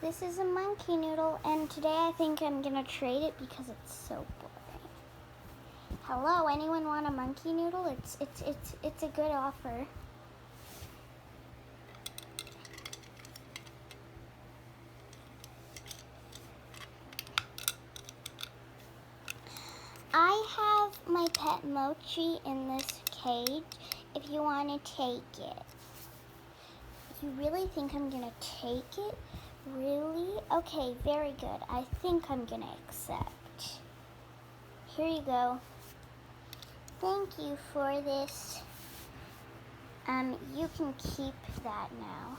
This is a monkey noodle, and today I think I'm gonna trade it because it's so boring. Hello, anyone want a monkey noodle? It's a good offer. I have my pet Mochi in this cage if you want to take it. You really think I'm gonna take it? Really? Okay, very good. I think I'm gonna accept. Here you go. Thank you for this. You can keep that now.